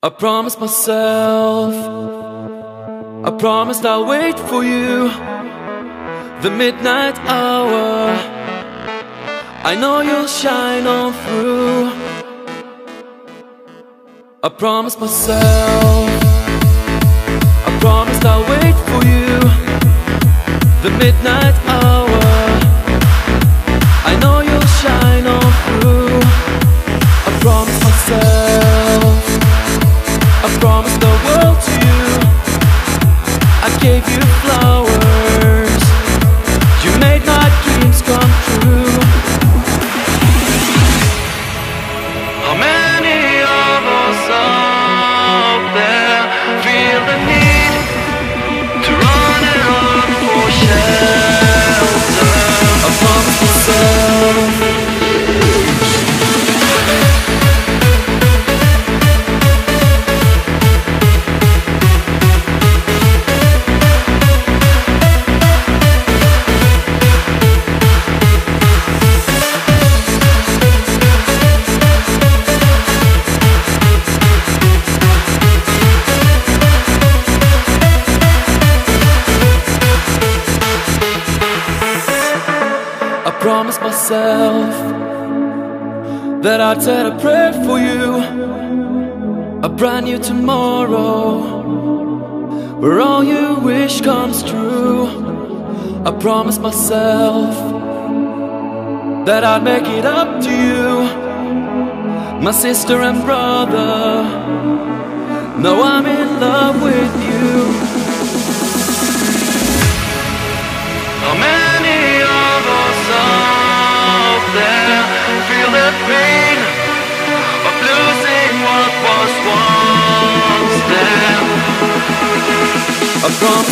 I promised myself, I promised I'll wait for you, the midnight hour. I know you'll shine on through. I promised myself, I promised I'll wait for you, the midnight hour. I know you'll shine on through. I promised myself, I promised the world to you. I gave you flowers, you made my dreams come true. How many of us out there feel the need to run and run for shelter? I promised myself, I promised myself that I'd said a prayer for you, a brand new tomorrow where all you wish comes true. I promised myself that I'd make it up to you, my sister and brother. Now I'm in love with you. How many of us out there feel the pain of losing what was once there? I promised